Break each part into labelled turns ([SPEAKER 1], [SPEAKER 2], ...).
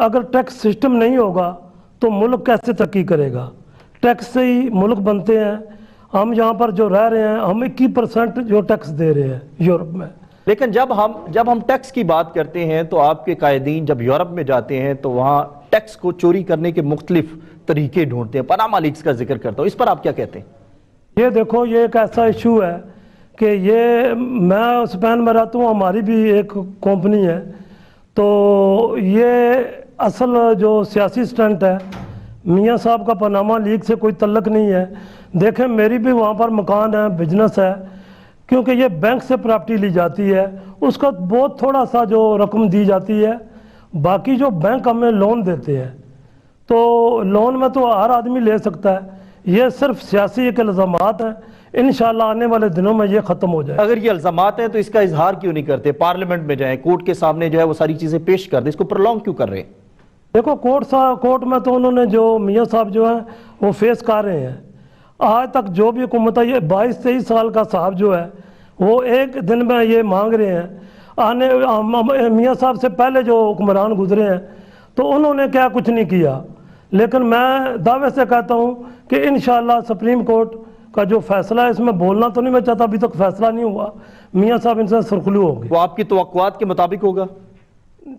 [SPEAKER 1] اگر tax system نہیں ہوگا تو ملک کیسے ترقی کرے گا؟ ٹیکس سے ہی ملک بنتے ہیں. ہم یہاں پر جو رہ رہے ہیں ہم 21% جو ٹیکس دے رہے ہیں یورپ میں.
[SPEAKER 2] لیکن جب ہم ٹیکس کی بات کرتے ہیں تو آپ کے قائدین جب یورپ میں جاتے ہیں تو وہاں ٹیکس کو چوری کرنے کے مختلف طریقے ڈھونڈتے ہیں. پاناما لیکس کا ذکر کرتا ہوں, اس پر آپ کیا کہتے ہیں؟
[SPEAKER 1] یہ دیکھو, یہ ایک ایسا ایشو ہے کہ یہ میں اسپین میں رہتا ہوں, ہماری بھی ایک کمپنی ہے, تو یہ اصل جو سیاسی سٹنٹ ہے میاں صاحب کا پاناما لیک سے کوئی تعلق نہیں ہے. دیکھیں میری بھی وہاں پر مکان ہے, بزنس ہے, کیونکہ یہ بینک سے پراپرٹی لی جاتی ہے, اس کا بہت تھوڑا سا جو رقم دی جاتی ہے, باقی جو بینک ہمیں لون دیتے ہیں تو لون میں تو ہر آدمی لے سکتا ہے. یہ صرف سیاسی ایک الزامات ہیں, انشاءاللہ آنے والے دنوں میں یہ ختم ہو جائے.
[SPEAKER 2] اگر یہ الزامات ہیں تو اس کا اظہار کیوں نہیں کرتے؟ پارلیمنٹ میں جائیں, کورٹ کے سامنے جو ہے وہ ساری چیزیں پیش کر دیں, اس کو پرولونگ کیوں کر رہے ہیں؟
[SPEAKER 1] دیکھو کورٹ میں تو انہوں نے جو میاں صاحب جو ہیں وہ فیس کر رہے ہیں. آج تک جو بھی حکومت ہے, یہ 22-23 سال کا صاحب جو ہے وہ ایک دن میں یہ مانگ رہے ہیں. میاں صاحب سے پہلے جو حکمران گزرے ہیں تو انہوں نے کیا کچھ نہیں کیا, لیکن میں دعوے سے کہتا ہوں کہ انشاءاللہ سپریم کورٹ کا جو فیصلہ ہے, اس میں بولنا تو نہیں میں چاہتا, ابھی تک فیصلہ نہیں ہوا, میاں صاحب ان سے سرخلو ہوگی.
[SPEAKER 2] وہ آپ کی توقعات کے مطابق ہوگا؟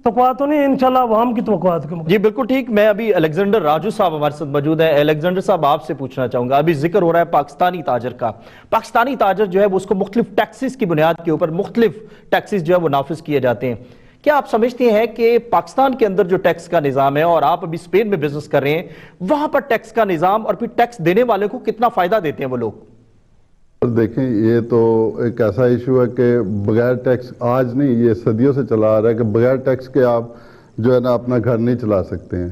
[SPEAKER 1] توقعات تو نہیں, انشاءاللہ عوام کی توقعات کے مطابق.
[SPEAKER 2] جی بالکل ٹھیک. میں ابھی الیگزینڈر راجو صاحب ہمارے ساتھ موجود ہیں. الیگزینڈر صاحب آپ سے پوچھنا چاہوں گا, ابھی ذکر ہو رہا ہے پاکستانی تاجر کا. پاکستانی تاجر جو ہے وہ اس کو مختلف ٹیکسز کی بنیاد کے اوپر مختلف ٹیکسز جو ہے وہ نافذ کیے جاتے ہیں. کیا آپ سمجھتے ہیں کہ پاکستان کے اندر جو ٹیکس کا نظام ہے, اور آپ ابھی اسپین میں بزنس کر رہے ہیں, وہاں پر ٹیکس کا نظام اور پھر ٹیکس دینے والے کو کتنا فائدہ دیتے ہیں وہ لوگ؟
[SPEAKER 3] دیکھیں یہ تو ایک ایسا ایشو ہے کہ بغیر ٹیکس, آج نہیں یہ صدیوں سے چلا آ رہا ہے کہ بغیر ٹیکس کے آپ جو ہے نا اپنا گھر نہیں چلا سکتے ہیں.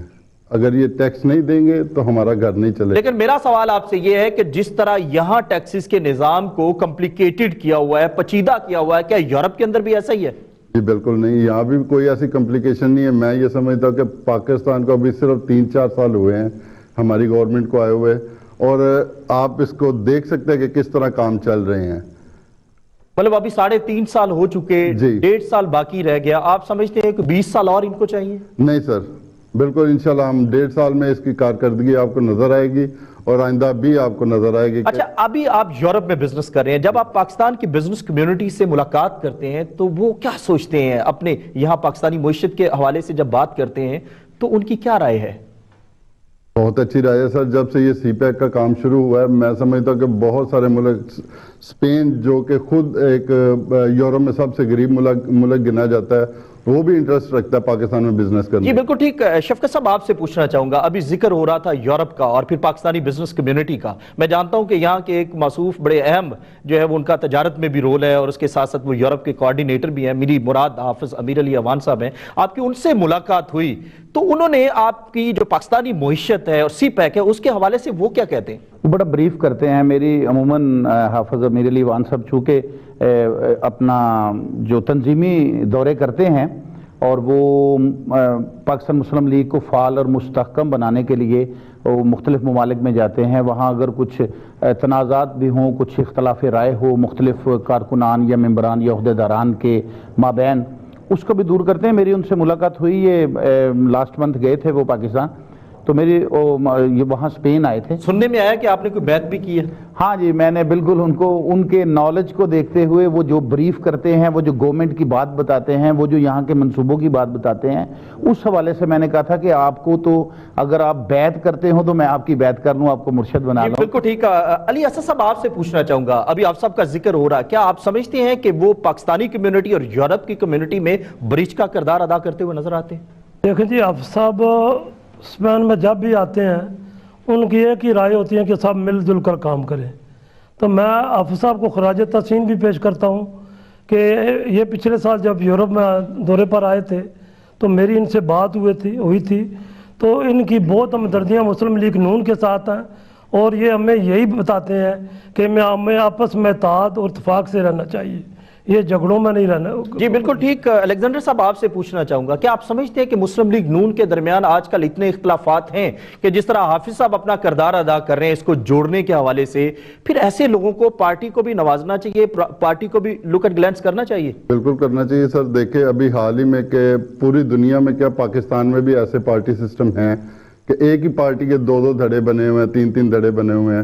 [SPEAKER 3] اگر یہ ٹیکس نہیں دیں گے تو ہمارا گھر نہیں چلے.
[SPEAKER 2] لیکن میرا سوال آپ سے یہ ہے کہ جس طرح یہاں ٹیکسز کے نظام کو کمپلیکیٹڈ کیا ہوا ہے, پیچیدہ کیا ہوا ہے, کیا یورپ کے اندر بھی ایسا ہی ہے؟
[SPEAKER 3] جی بالکل نہیں, یہاں بھی کوئی ایسی کمپلیکیشن نہیں ہے. میں یہ سمجھتا ہوں کہ پاکستان کو ابھی صرف 3-4 سال ہوئے ہیں ہماری گورنمنٹ کو آئے ہوئے, اور آپ اس کو دیکھ سکتے ہیں کہ کس طرح کام چل رہے ہیں.
[SPEAKER 2] مطلب ابھی 3.5 سال ہو چکے, 1.5 سال باقی رہ گیا, آپ سمجھتے ہیں کہ 20 سال اور ان کو چاہیے؟
[SPEAKER 3] نہیں سر, بالکل انشاءاللہ ہم 1.5 سال میں اس کی کارکردگی آپ کو نظر آئے گی, اور آئندہ بھی آپ کو نظر آئے گی.
[SPEAKER 2] اچھا, ابھی آپ یورپ میں بزنس کر رہے ہیں, جب آپ پاکستان کی بزنس کمیونٹی سے ملاقات کرتے ہیں تو وہ کیا سوچتے ہیں اپنے یہاں پاکستانی معیشت کے حوالے سے؟ جب بات کرتے ہیں تو ان کی کیا رائے ہے؟
[SPEAKER 3] بہت اچھی رائے ہے سر. جب سے یہ سی پیک کا کام شروع ہوا ہے, میں سمجھتا ہوں کہ بہت سارے ملک, اسپین جو کہ خود ایک یورپ میں سب سے غریب ملک گنا جاتا ہے, وہ بھی انٹرسٹ رکھتا ہے پاکستان میں بزنس کرنے.
[SPEAKER 2] جی بالکل ٹھیک. شفقت صاحب آپ سے پوچھنا چاہوں گا, ابھی ذکر ہو رہا تھا یورپ کا اور پھر پاکستانی بزنس کمیونٹی کا. میں جانتا ہوں کہ یہاں کے ایک موصوف بڑے اہم جو ہے وہ ان کا تجارت میں بھی رول ہے, اور اس کے ساتھ ساتھ وہ یورپ کے کوارڈینیٹر بھی ہیں, میری مراد حافظ امیر علی اوان صاحب ہیں. آپ کی ان سے ملاقات ہوئی تو انہوں نے آپ کی جو پاکستانی معیشت ہے اور سی پیک ہے اس کے حوالے سے وہ کیا کہتے ہیں؟
[SPEAKER 4] وہ بڑا بریف کرتے ہیں. میری عموماً حافظ امیر علی اوان صاحب چونکہ اپنا جو تنظیمی دورے کرتے ہیں, اور وہ پاکستان مسلم لیگ کو فعال اور مستحکم بنانے کے لیے وہ مختلف ممالک میں جاتے ہیں. وہاں اگر کچھ تنازعات بھی ہوں, کچھ اختلاف رائے ہو مختلف کارکنان یا ممبران یا عہدیداران کے مابین, اس کو بھی دور کرتے ہیں. میری ان سے ملاقات ہوئی, یہ لاسٹ منتھ گئے تھے وہ پاکستان, تو میری یہ وہاں اسپین آئے تھے.
[SPEAKER 2] سننے میں آیا کہ آپ نے کوئی بیعت بھی کی ہے؟
[SPEAKER 4] ہاں جی, میں نے بالکل ان کو ان کے نالج کو دیکھتے ہوئے, وہ جو بریف کرتے ہیں, وہ جو گورنمنٹ کی بات بتاتے ہیں, وہ جو یہاں کے منصوبوں کی بات بتاتے ہیں, اس حوالے سے میں نے کہا تھا کہ آپ کو تو اگر آپ بیعت کرتے ہوں تو میں آپ کی بیعت کر لوں, آپ کو مرشد بنا لوں.
[SPEAKER 2] بالکل ٹھیک. علی اسد صاحب آپ سے پوچھنا چاہوں گا, ابھی آپ صاحب کا ذکر ہو رہا, کیا آپ سمجھتے ہیں کہ وہ پاکستانی کمیونٹی اور یورپ کی کمیونٹی میں برج کا کردار ادا کرتے ہوئے نظر آتے ہیں؟
[SPEAKER 1] دیکھیں جی, آپ صاحب اسپین میں جب بھی آتے ہیں ان کی ایک ہی رائے ہوتی ہے کہ سب مل جل کر کام کریں. تو میں حافظ صاحب کو خراج تحسین بھی پیش کرتا ہوں کہ یہ پچھلے سال جب یورپ میں دورے پر آئے تھے تو میری ان سے بات ہوئی تھی, تو ان کی بہت ہمدردیاں مسلم لیگ نون کے ساتھ ہیں, اور یہ ہمیں یہی بتاتے ہیں کہ ہمیں آپس میں اتحاد اور اتفاق سے رہنا چاہیے. یہ جھگڑوں میں نہیں رہنا.
[SPEAKER 2] جی بالکل ٹھیک. الیگزینڈر صاحب آپ سے پوچھنا چاہوں گا کہ آپ سمجھتے ہیں کہ مسلم لیگ نون کے درمیان آج کل اتنے اختلافات ہیں کہ جس طرح حافظ صاحب اپنا کردار ادا کر رہے ہیں اس کو جوڑنے کے حوالے سے، پھر ایسے لوگوں کو پارٹی کو بھی نوازنا چاہیے، پارٹی کو بھی لک اینڈ گلانس کرنا چاہیے؟
[SPEAKER 3] بالکل کرنا چاہیے سر. دیکھیں ابھی حال ہی میں کہ پوری دنیا میں کیا پاکستان میں بھی ایسے پارٹی سسٹم ہیں کہ ایک ہی پارٹی کے 2 دھڑے بنے ہوئے ہیں، 3 دھڑے بنے ہوئے ہیں.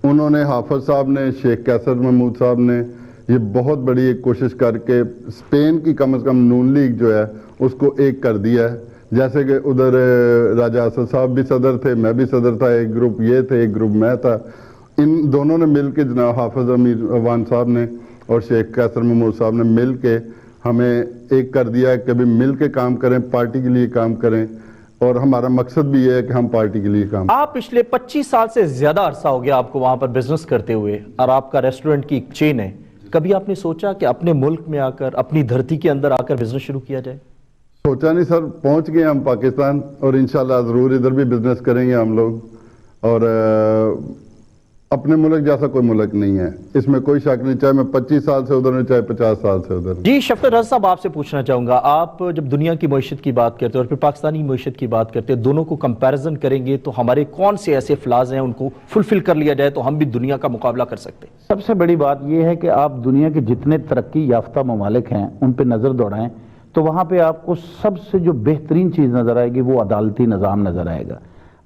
[SPEAKER 3] انہوں نے حافظ صاحب نے، شیخ قیصر محمود صاحب نے یہ بہت بڑی ایک کوشش کر کے اسپین کی کم از کم نون لیگ جو ہے اس کو ایک کر دیا ہے. جیسے کہ ادھر راجہ اسد صاحب بھی صدر تھے، میں بھی صدر تھا، ایک گروپ یہ تھے، ایک گروپ میں تھا. ان دونوں نے مل کے جناب حافظ امیر وان صاحب نے اور شیخ قیصر محمود صاحب نے مل کے ہمیں ایک کر دیا ہے کہ بھی مل کے کام کریں، پارٹی کے لیے کام کریں، اور ہمارا مقصد بھی یہ ہے کہ ہم پارٹی کے لیے کام.
[SPEAKER 2] آپ پچھلے 25 سال سے زیادہ عرصہ ہو گیا آپ کو وہاں پر بزنس کرتے ہوئے، اور آپ کا ریسٹورنٹ کی ایک چین ہے. کبھی آپ نے سوچا کہ اپنے ملک میں آ کر، اپنی دھرتی کے اندر آ کر بزنس شروع کیا جائے؟
[SPEAKER 3] سوچا نہیں سر، پہنچ گئے ہم پاکستان، اور انشاءاللہ ضرور ادھر بھی بزنس کریں گے ہم لوگ. اور اپنے ملک جیسا کوئی ملک نہیں ہے، اس میں کوئی شک نہیں، چاہے میں 25 سال سے ادھر ہوں، چاہے 50 سال سے ادھر.
[SPEAKER 2] جی شفقت رضا صاحب آپ سے پوچھنا چاہوں گا، آپ جب دنیا کی معیشت کی بات کرتے ہیں اور پھر پاکستانی معیشت کی بات کرتے ہیں، دونوں کو کمپیریزن کریں گے تو ہمارے کون سے ایسے فلاز ہیں ان کو فلفل کر لیا جائے تو ہم بھی دنیا کا مقابلہ کر سکتے ہیں؟
[SPEAKER 4] سب سے بڑی بات یہ ہے کہ آپ دنیا کے جتنے ترقی یافتہ ممالک ہیں ان پہ نظر دوڑائیں تو وہاں پہ آپ کو سب سے جو بہترین چیز نظر آئے گی وہ عدالتی نظام نظر آئے گا.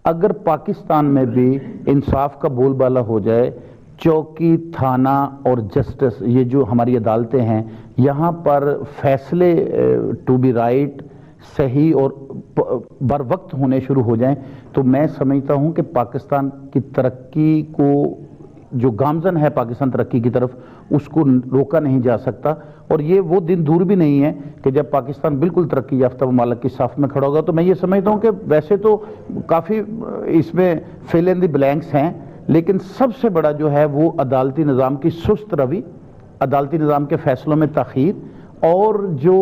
[SPEAKER 4] اگر پاکستان میں بھی انصاف کا بول بالا ہو جائے، چوکی، تھانہ اور جسٹس، یہ جو ہماری عدالتیں ہیں، یہاں پر فیصلے ٹو بی رائٹ، صحیح اور بر وقت ہونے شروع ہو جائیں تو میں سمجھتا ہوں کہ پاکستان کی ترقی کو، جو گامزن ہے پاکستان ترقی کی طرف، اس کو روکا نہیں جا سکتا. اور یہ وہ دن دور بھی نہیں ہے کہ جب پاکستان بالکل ترقی یافتہ ممالک کی صف میں کھڑا ہوگا. تو میں یہ سمجھتا ہوں کہ ویسے تو کافی اس میں فل ان دی بلینکس ہیں، لیکن سب سے بڑا جو ہے وہ عدالتی نظام کی سست روی، عدالتی نظام کے فیصلوں میں تاخیر، اور جو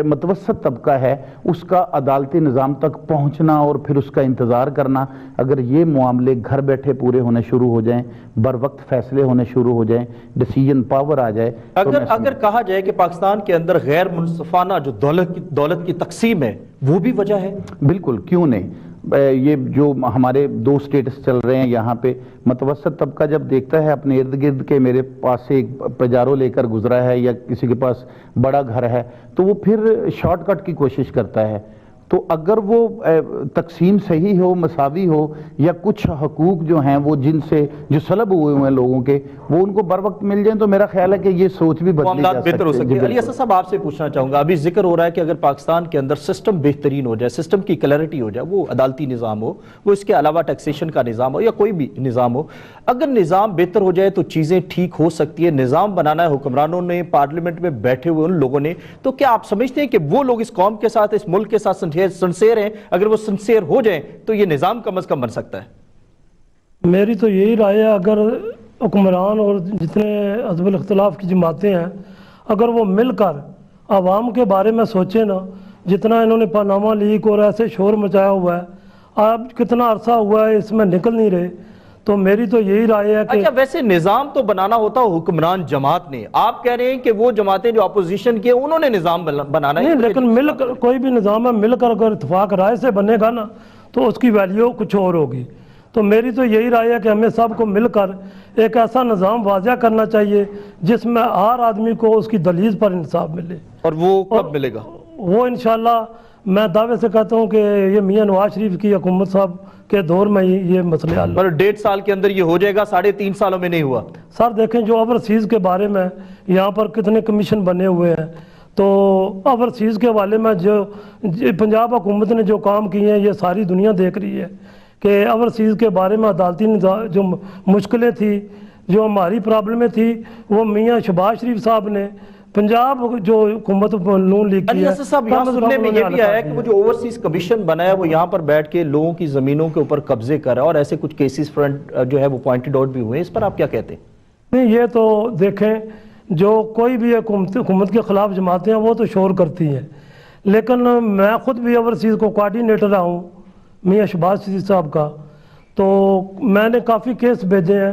[SPEAKER 4] متوسط طبقہ ہے اس کا عدالتی نظام تک پہنچنا اور پھر اس کا انتظار کرنا. اگر یہ معاملے گھر بیٹھے پورے ہونے شروع ہو جائیں، بر وقت فیصلے ہونے شروع ہو جائیں، ڈیسیجن پاور آ جائے،
[SPEAKER 2] اگر کہا جائے کہ پاکستان کے اندر غیر منصفانہ جو دولت کی تقسیم ہے وہ بھی وجہ ہے؟
[SPEAKER 4] بالکل، کیوں نہیں. یہ جو ہمارے 2 سٹیٹس چل رہے ہیں یہاں پہ، متوسط طبقہ جب دیکھتا ہے اپنے ارد گرد کے میرے پاس سے ایک پجارو لے کر گزرا ہے یا کسی کے پاس بڑا گھر ہے تو وہ پھر شارٹ کٹ کی کوشش کرتا ہے. تو اگر وہ تقسیم صحیح ہو، مساوی ہو، یا کچھ حقوق جو ہیں وہ جن سے جو سلب ہوئے ہیں لوگوں کے، وہ ان کو بر وقت مل جائیں تو میرا خیال ہے کہ یہ سوچ بھی بدلی جا سکتی ہے.
[SPEAKER 2] علی اسد صاحب آپ سے پوچھنا چاہوں گا، ابھی ذکر ہو رہا ہے کہ اگر پاکستان کے اندر سسٹم بہترین ہو جائے، سسٹم کی کلیئرٹی ہو جائے، وہ عدالتی نظام ہو، وہ اس کے علاوہ ٹیکسیشن کا نظام ہو یا کوئی بھی نظام ہو، اگر نظام بہتر ہو جائے تو چیزیں ٹھیک ہو سکتی ہے. نظام بنانا ہے حکمرانوں نے، پارلیمنٹ میں بیٹھے ہوئے ان لوگوں نے. تو کیا آپ سمجھتے ہیں کہ وہ لوگ اس قوم کے ساتھ، اس ملک کے ساتھ سنسیئر ہیں؟ اگر وہ سنسیئر ہو جائیں تو یہ نظام کم از کم بن سکتا ہے.
[SPEAKER 1] میری تو یہی رائے ہے، اگر حکمران اور جتنے حزب الاختلاف کی جماعتیں ہیں اگر وہ مل کر عوام کے بارے میں سوچیں نا، جتنا انہوں نے پاناما لیک اور ایسے شور مچایا ہوا ہے، اب کتنا عرصہ ہوا ہے اس میں نکل نہیں رہے، تو میری تو یہی رائے ہے کہ
[SPEAKER 2] اچھا ویسے نظام تو بنانا ہوتا حکمران جماعت نے، آپ کہہ رہے ہیں کہ وہ جماعتیں جو اپوزیشن کی انہوں نے نظام بنانا ہے.
[SPEAKER 1] نہیں، لیکن مل کر کوئی بھی نظام ہے، مل کر اگر اتفاق رائے سے بنے گا نا تو اس کی ویلیو کچھ اور ہوگی. تو میری تو یہی رائے ہے کہ ہمیں سب کو مل کر ایک ایسا نظام واضح کرنا چاہیے جس میں ہر آدمی کو اس کی دلیل پر انصاف ملے.
[SPEAKER 2] اور وہ کب ملے گا؟
[SPEAKER 1] وہ انشاءاللہ میں دعوے سے کہتا ہوں کہ یہ میاں نواز شریف کی حکومت صاحب کے دور میں ہی یہ مسئلہ حل.
[SPEAKER 2] اور 1.5 سال کے اندر یہ ہو جائے گا، 3.5 سالوں میں نہیں ہوا؟
[SPEAKER 1] سر دیکھیں جو اوورسیز کے بارے میں یہاں پر کتنے کمیشن بنے ہوئے ہیں، تو اوورسیز کے حوالے میں جو پنجاب حکومت نے جو کام کیے ہیں یہ ساری دنیا دیکھ رہی ہے کہ اوورسیز کے بارے میں عدالتی جو مشکلیں تھی، جو ہماری پرابلمیں تھی، وہ میاں شہباز شریف صاحب نے پنجاب جو حکومت نون لیگ کی
[SPEAKER 2] علی
[SPEAKER 1] ہے.
[SPEAKER 2] اسد صاحب یہاں سننے میں یہ بھی آیا ہے کہ وہ جو اوورسیز کمیشن بنا ہے وہ یہاں پر بیٹھ کے لوگوں کی زمینوں کے اوپر قبضے کر رہا ہے، اور ایسے کچھ کیسز فرنٹ جو ہے وہ پوائنٹڈ آؤٹ بھی ہوئے ہیں. اس پر آپ کیا کہتے ہیں؟
[SPEAKER 1] نہیں، یہ تو دیکھیں جو کوئی بھی حکومت کے خلاف جماعتیں ہیں وہ تو شور کرتی ہیں، لیکن میں خود بھی اوورسیز کو کوارڈینیٹر رہا ہوں میاں شہباز شریف صاحب کا، تو میں نے کافی کیس بھیجے ہیں